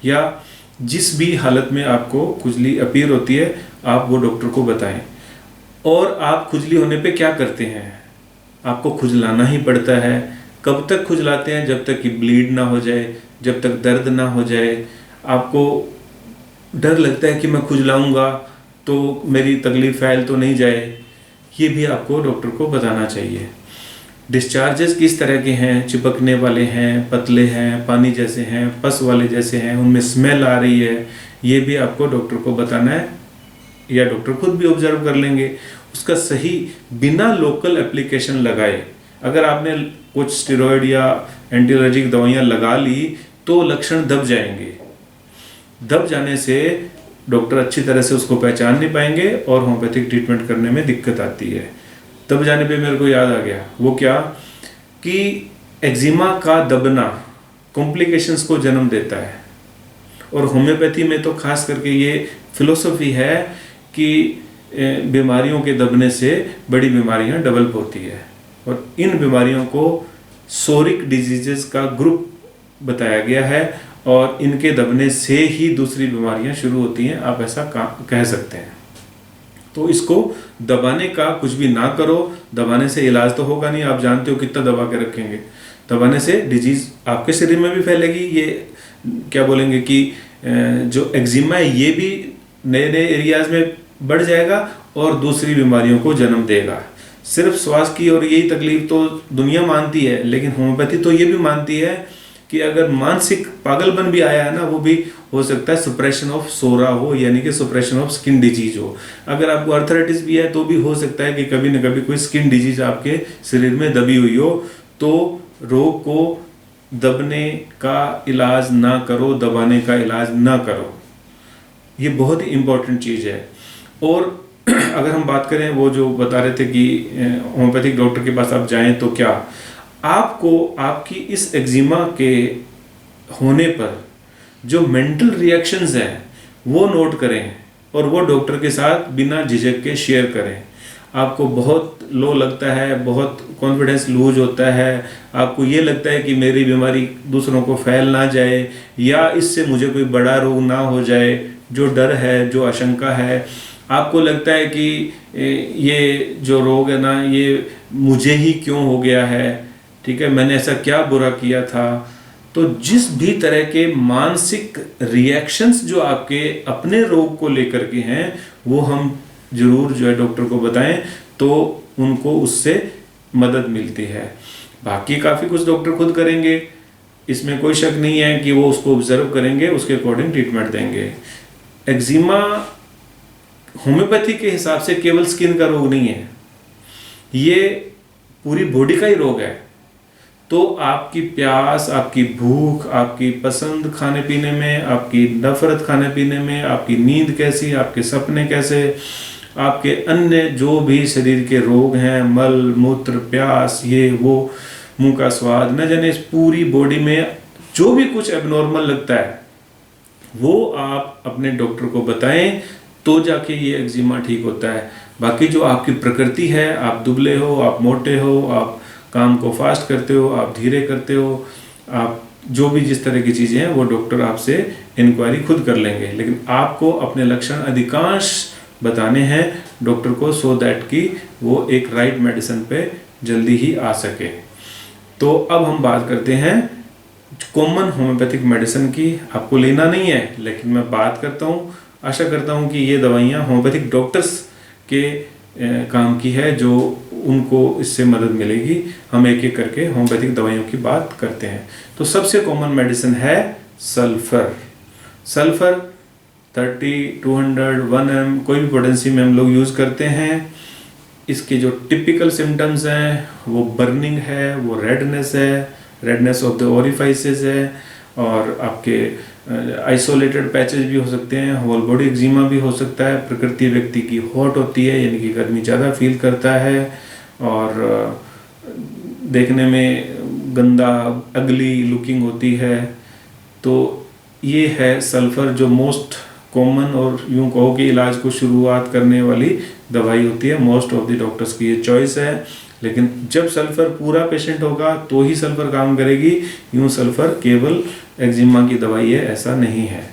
या जिस भी हालत में आपको खुजली अपीयर होती है आप वो डॉक्टर को बताएं। और आप खुजली होने पे क्या करते हैं, आपको खुजलाना ही पड़ता है। कब तक खुजलाते हैं, जब तक कि ब्लीड ना हो जाए, जब तक दर्द ना हो जाए। आपको डर लगता है कि मैं खुजलाऊंगा तो मेरी तकलीफ फैल तो नहीं जाए, ये भी आपको डॉक्टर को बताना चाहिए। डिस्चार्जेस किस तरह के हैं, चिपकने वाले हैं, पतले हैं, पानी जैसे हैं, पस वाले जैसे हैं, उनमें स्मेल आ रही है, ये भी आपको डॉक्टर को बताना है, या डॉक्टर खुद भी ऑब्जर्व कर लेंगे। उसका सही बिना लोकल एप्लीकेशन लगाए, अगर आपने कुछ स्टेरॉयड या एंटी एलर्जिक दवाइयाँ लगा ली तो लक्षण दब जाएंगे। दब जाने से डॉक्टर अच्छी तरह से उसको पहचान नहीं पाएंगे और होम्योपैथिक ट्रीटमेंट करने में दिक्कत आती है। दब जाने पे मेरे को याद आ गया, वो क्या कि एक्जिमा का दबना कॉम्प्लिकेशंस को जन्म देता है। और होम्योपैथी में तो खास करके ये फिलोसफी है कि बीमारियों के दबने से बड़ी बीमारियां डेवलप होती है। और इन बीमारियों को सोरिक डिजीजेस का ग्रुप बताया गया है और इनके दबने से ही दूसरी बीमारियां शुरू होती हैं, आप ऐसा कह सकते हैं। तो इसको दबाने का कुछ भी ना करो, दबाने से इलाज तो होगा नहीं, आप जानते हो कितना दबा के रखेंगे। दबाने से डिजीज आपके शरीर में भी फैलेगी, ये क्या बोलेंगे कि जो एक्जिमा है ये भी नए नए एरियाज में बढ़ जाएगा और दूसरी बीमारियों को जन्म देगा। सिर्फ श्वास की और यही तकलीफ तो दुनिया मानती है, लेकिन होम्योपैथी तो ये भी मानती है कि अगर मानसिक पागलपन भी आया है ना, वो भी हो सकता है सुप्रेशन ऑफ सोरा हो, यानी कि सुप्रेशन ऑफ स्किन डिजीज हो। अगर आपको अर्थराइटिस भी है तो भी हो सकता है कि कभी न कभी कोई स्किन डिजीज आपके शरीर में दबी हुई हो। तो रोग को दबने का इलाज ना करो, दबाने का इलाज ना करो, ये बहुत ही इम्पोर्टेंट चीज़ है। और अगर हम बात करें, वो जो बता रहे थे कि होम्योपैथिक डॉक्टर के पास आप जाएं तो क्या, आपको आपकी इस एक्जिमा के होने पर जो मेंटल रिएक्शंस हैं वो नोट करें और वो डॉक्टर के साथ बिना झिझक के शेयर करें। आपको बहुत लो लगता है, बहुत कॉन्फिडेंस लूज होता है, आपको ये लगता है कि मेरी बीमारी दूसरों को फैल ना जाए या इससे मुझे कोई बड़ा रोग ना हो जाए, जो डर है, जो आशंका है, आपको लगता है कि ये जो रोग है ना ये मुझे ही क्यों हो गया है, ठीक है, मैंने ऐसा क्या बुरा किया था। तो जिस भी तरह के मानसिक रिएक्शंस जो आपके अपने रोग को लेकर के हैं वो हम जरूर जो है डॉक्टर को बताएं तो उनको उससे मदद मिलती है। बाकी काफ़ी कुछ डॉक्टर खुद करेंगे, इसमें कोई शक नहीं है कि वो उसको ऑब्जर्व करेंगे, उसके अकॉर्डिंग ट्रीटमेंट देंगे। एक्जिमा होम्योपैथी के हिसाब से केवल स्किन का रोग नहीं है, ये पूरी बॉडी का ही रोग है। तो आपकी प्यास, आपकी भूख, आपकी पसंद खाने पीने में, आपकी नफरत खाने पीने में, आपकी नींद कैसी, आपके सपने कैसे, आपके अन्य जो भी शरीर के रोग हैं, मल मूत्र प्यास ये वो, मुंह का स्वाद, न जाने इस पूरी बॉडी में जो भी कुछ एबनॉर्मल लगता है वो आप अपने डॉक्टर को बताएं तो जाके ये एक्जिमा ठीक होता है। बाकी जो आपकी प्रकृति है, आप दुबले हो, आप मोटे हो, आप काम को फास्ट करते हो, आप धीरे करते हो, आप जो भी जिस तरह की चीज़ें हैं वो डॉक्टर आपसे इंक्वायरी खुद कर लेंगे। लेकिन आपको अपने लक्षण अधिकांश बताने हैं डॉक्टर को सो दैट कि वो एक राइट मेडिसिन पे जल्दी ही आ सके। तो अब हम बात करते हैं कॉमन होम्योपैथिक मेडिसिन की। आपको लेना नहीं है लेकिन मैं बात करता हूँ, आशा करता हूँ कि ये दवाइयाँ होम्योपैथिक डॉक्टर्स के काम की है, जो उनको इससे मदद मिलेगी। हम एक एक करके होम्योपैथिक दवाइयों की बात करते हैं। तो सबसे कॉमन मेडिसिन है सल्फर। सल्फर 30, 200, 1 कोई भी पोटेंसी में हम लोग यूज़ करते हैं। इसके जो टिपिकल सिम्टम्स हैं वो बर्निंग है, वो रेडनेस है, रेडनेस ऑफ द ओरिफाइसेस है, और आपके आइसोलेटेड पैचेज भी हो सकते हैं, होल बॉडी एक्जिमा भी हो सकता है। प्रकृति व्यक्ति की हॉट होती है, यानी कि गर्मी ज़्यादा फील करता है और देखने में गंदा अगली लुकिंग होती है। तो ये है सल्फ़र जो मोस्ट कॉमन और यूँ कहो कि इलाज को शुरुआत करने वाली दवाई होती है। मोस्ट ऑफ द डॉक्टर्स की ये चॉइस है, लेकिन जब सल्फ़र पूरा पेशेंट होगा तो ही सल्फ़र काम करेगी। यूँ सल्फ़र केवल एक्जिमा की दवाई है ऐसा नहीं है।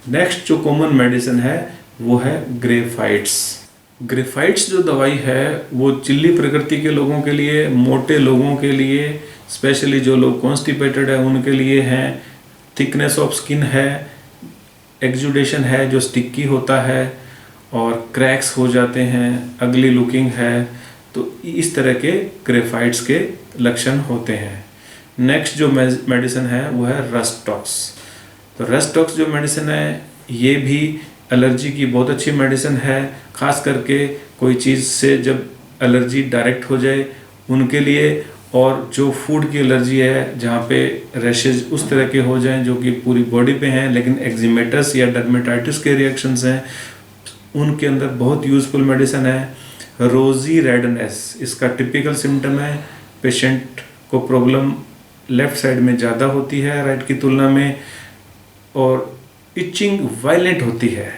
नेक्स्ट जो कॉमन मेडिसिन है वो है ग्रेफाइट्स। ग्रेफाइट्स जो दवाई है वो चिल्ली प्रकृति के लोगों के लिए, मोटे लोगों के लिए, स्पेशली जो लोग कॉन्स्टिपेटेड है उनके लिए हैं। थिकनेस ऑफ स्किन है, एक्जुडेशन है जो स्टिकी होता है और क्रैक्स हो जाते हैं, अगली लुकिंग है, तो इस तरह के ग्रेफाइट्स के लक्षण होते हैं। नेक्स्ट जो मेडिसिन है वो है रस्टॉक्स। तो रस्टॉक्स जो मेडिसिन है ये भी एलर्जी की बहुत अच्छी मेडिसिन है, खास करके कोई चीज़ से जब एलर्जी डायरेक्ट हो जाए उनके लिए, और जो फूड की एलर्जी है जहाँ पे रैशेज उस तरह के हो जाएं जो कि पूरी बॉडी पे हैं लेकिन एक्जिमेटस या डर्मेटाइटिस के रिएक्शंस हैं, उनके अंदर बहुत यूज़फुल मेडिसिन है। रोजी रेडनेस इसका टिपिकल सिम्टम है। पेशेंट को प्रॉब्लम लेफ़्ट साइड में ज़्यादा होती है राइट की तुलना में, और इचिंग वायलेंट होती है,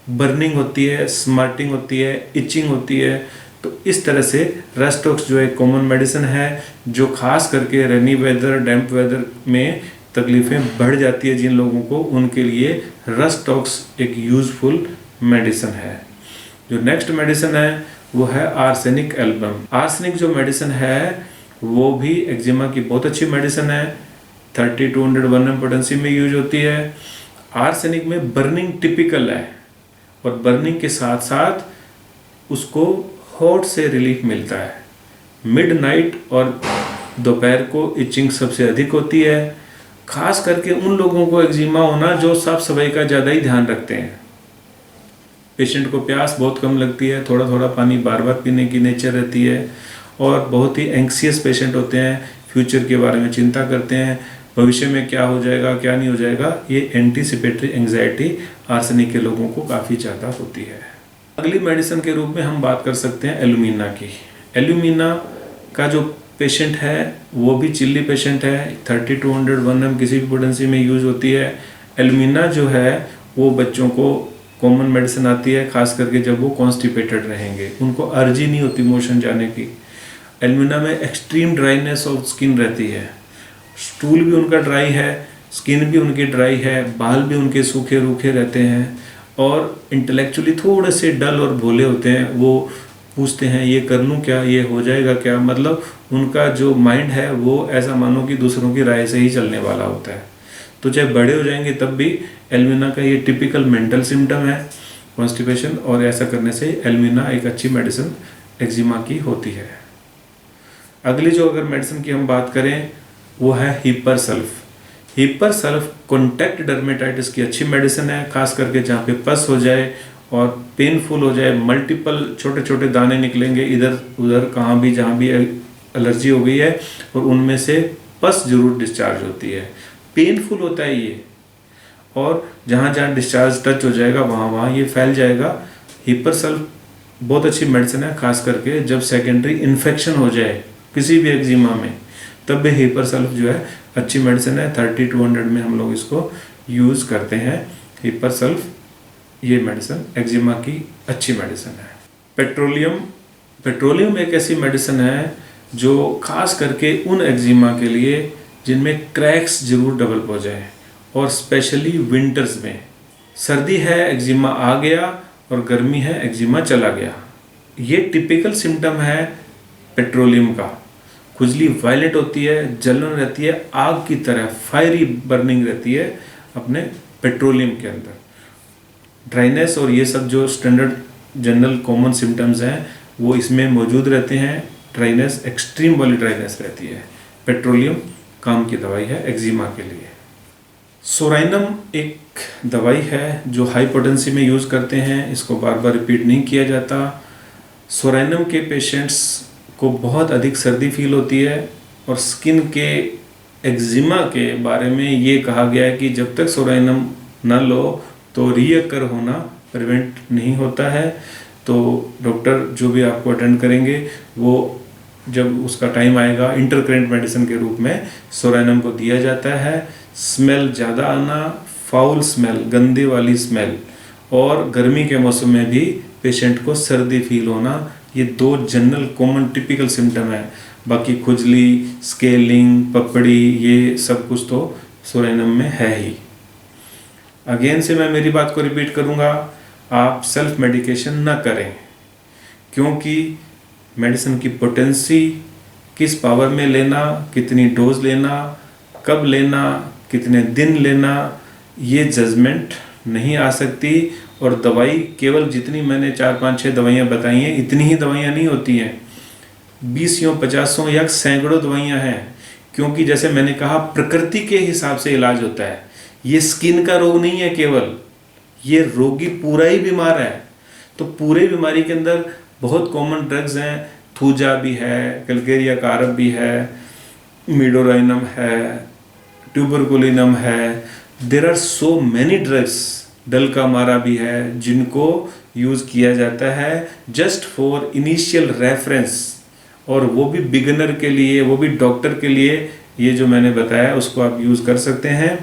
बर्निंग होती है, स्मार्टिंग होती है, इचिंग होती है। तो इस तरह से रस्टॉक्स जो एक कॉमन मेडिसिन है जो खास करके रेनी वेदर, डैम्प वेदर में तकलीफ़ें बढ़ जाती है जिन लोगों को, उनके लिए रस्टॉक्स एक यूज़फुल मेडिसिन है। जो नेक्स्ट मेडिसिन है वो है आर्सेनिक एल्बम। आर्सेनिक जो मेडिसिन है वो भी एक्जिमा की बहुत अच्छी मेडिसिन है। 30-200 1 पोटेंसी में यूज होती है। आर्सेनिक में बर्निंग टिपिकल है और बर्निंग के साथ साथ उसको हॉट से रिलीफ मिलता है। मिडनाइट और दोपहर को इचिंग सबसे अधिक होती है, खास करके उन लोगों को एक्जिमा होना जो साफ सफाई का ज़्यादा ही ध्यान रखते हैं। पेशेंट को प्यास बहुत कम लगती है, थोड़ा थोड़ा पानी बार बार पीने की नेचर रहती है, और बहुत ही एंक्सियस पेशेंट होते हैं, फ्यूचर के बारे में चिंता करते हैं, भविष्य में क्या हो जाएगा क्या नहीं हो जाएगा। ये एंटीसिपेटरी एंग्जाइटी आर्सेनिक के लोगों को काफ़ी ज़्यादा होती है। अगली मेडिसिन के रूप में हम बात कर सकते हैं एल्यूमिना की। एल्यूमिना का जो पेशेंट है वो भी चिल्ली पेशेंट है। 30-200 1 किसी भी पोटेंसी में यूज होती है। एल्यूमिना जो है वो बच्चों को कॉमन मेडिसिन आती है, खास करके जब वो कॉन्स्टिपेटेड रहेंगे, उनको अर्जी नहीं होती मोशन जाने की। एल्यूमिना में एक्सट्रीम ड्राइनेस ऑफ स्किन रहती है, स्टूल भी उनका ड्राई है, स्किन भी उनकी ड्राई है, बाल भी उनके सूखे रूखे रहते हैं, और इंटेलेक्चुअली थोड़े से डल और भोले होते हैं। वो पूछते हैं ये कर लूँ क्या, ये हो जाएगा क्या, मतलब उनका जो माइंड है वो ऐसा मानो कि दूसरों की राय से ही चलने वाला होता है। तो चाहे बड़े हो जाएंगे तब भी एल्यूमिना का ये टिपिकल मेंटल सिम्टम है कॉन्स्टिपेशन, और ऐसा करने से एल्यूमिना एक अच्छी मेडिसिन एक्जिमा की होती है। अगली जो अगर मेडिसिन की हम बात करें वो है हिपरसल्फ। हिपरसल्फ कॉन्टैक्ट डर्मेटाइटिस की अच्छी मेडिसिन है, खास करके जहाँ पे पस हो जाए और पेनफुल हो जाए, मल्टीपल छोटे छोटे दाने निकलेंगे इधर उधर कहाँ भी जहाँ भी एलर्जी हो गई है, और उनमें से पस जरूर डिस्चार्ज होती है। पेनफुल होता है ये, और जहाँ जहाँ डिस्चार्ज टच हो जाएगा वहाँ वहाँ ये फैल जाएगा। हिपरसल्फ बहुत अच्छी मेडिसिन है, खास करके जब सेकेंडरी इन्फेक्शन हो जाए किसी भी एक्जिमा में, तब भी हिपरसल्फ जो है अच्छी मेडिसिन है। 30-200 में हम लोग इसको यूज़ करते हैं। हिपरसल्फ ये मेडिसिन एक्जिमा की अच्छी मेडिसिन है। पेट्रोलियम एक ऐसी मेडिसिन है जो खास करके उन एक्जिमा के लिए जिनमें क्रैक्स जरूर डेवलप हो जाए, और स्पेशली विंटर्स में। सर्दी है एक्जिमा आ गया, और गर्मी है एक्जिमा चला गया। ये टिपिकल सिम्टम है पेट्रोलियम का। खुजली वायलेट होती है, जलन रहती है, आग की तरह फायरी बर्निंग रहती है अपने पेट्रोलियम के अंदर। ड्राइनेस और ये सब जो स्टैंडर्ड जनरल कॉमन सिम्टम्स हैं वो इसमें मौजूद रहते हैं। ड्राइनेस एक्सट्रीम वाली ड्राइनेस रहती है। पेट्रोलियम काम की दवाई है एक्जिमा के लिए। सोराइनम एक दवाई है जो हाई पोटेंसी में यूज़ करते हैं, इसको बार बार रिपीट नहीं किया जाता। सोराइनम के पेशेंट्स को बहुत अधिक सर्दी फील होती है और स्किन के एक्जिमा के बारे में ये कहा गया है कि जब तक सोरानियम न लो तो रीअकर होना प्रिवेंट नहीं होता है। तो डॉक्टर जो भी आपको अटेंड करेंगे वो जब उसका टाइम आएगा इंटरकरेंट मेडिसिन के रूप में सोरानियम को दिया जाता है। स्मेल ज़्यादा आना, फाउल स्मेल, गंदे वाली स्मेल, और गर्मी के मौसम में भी पेशेंट को सर्दी फील होना, ये 2 जनरल कॉमन टिपिकल सिम्टम है। बाकी खुजली, स्केलिंग, पपड़ी, ये सब कुछ तो सोरानियम में है ही। अगेन से मैं मेरी बात को रिपीट करूँगा, आप सेल्फ मेडिकेशन ना करें, क्योंकि मेडिसिन की पोटेंसी, किस पावर में लेना, कितनी डोज लेना, कब लेना, कितने दिन लेना, ये जजमेंट नहीं आ सकती। और दवाई केवल जितनी मैंने 4-5-6 दवाइयाँ बताई हैं, इतनी ही दवाइयाँ नहीं होती हैं, 20 50 या सैकड़ों दवाइयाँ हैं। क्योंकि जैसे मैंने कहा, प्रकृति के हिसाब से इलाज होता है। ये स्किन का रोग नहीं है केवल, ये रोगी पूरा ही बीमार है। तो पूरे बीमारी के अंदर बहुत कॉमन ड्रग्स हैं, थूजा भी है, कैलकेरिया कारब भी है, मिडोराइनम है, ट्यूबरकुलिनम है, there are so many drugs, dulcamara भी है, जिनको यूज़ किया जाता है जस्ट फॉर इनिशियल रेफरेंस, और वो भी बिगिनर के लिए, वो भी डॉक्टर के लिए। ये जो मैंने बताया उसको आप यूज़ कर सकते हैं।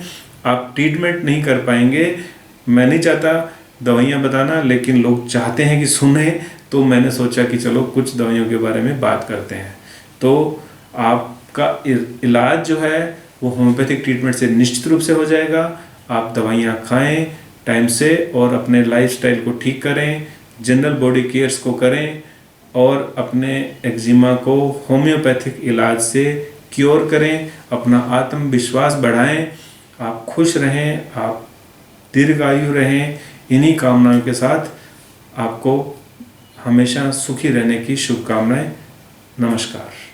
आप ट्रीटमेंट नहीं कर पाएंगे। मैं नहीं चाहता दवाइयाँ बताना, लेकिन लोग चाहते हैं कि सुने, तो मैंने सोचा कि चलो कुछ दवाइयों के बारे में बात करते हैं। तो आपका इलाज जो है वो होम्योपैथिक ट्रीटमेंट से निश्चित रूप से हो जाएगा। आप दवाइयाँ खाएं टाइम से और अपने लाइफस्टाइल को ठीक करें, जनरल बॉडी केयर्स को करें, और अपने एक्जिमा को होम्योपैथिक इलाज से क्योर करें। अपना आत्मविश्वास बढ़ाएं, आप खुश रहें, आप दीर्घायु रहें। इन्हीं कामनाओं के साथ आपको हमेशा सुखी रहने की शुभकामनाएं। नमस्कार।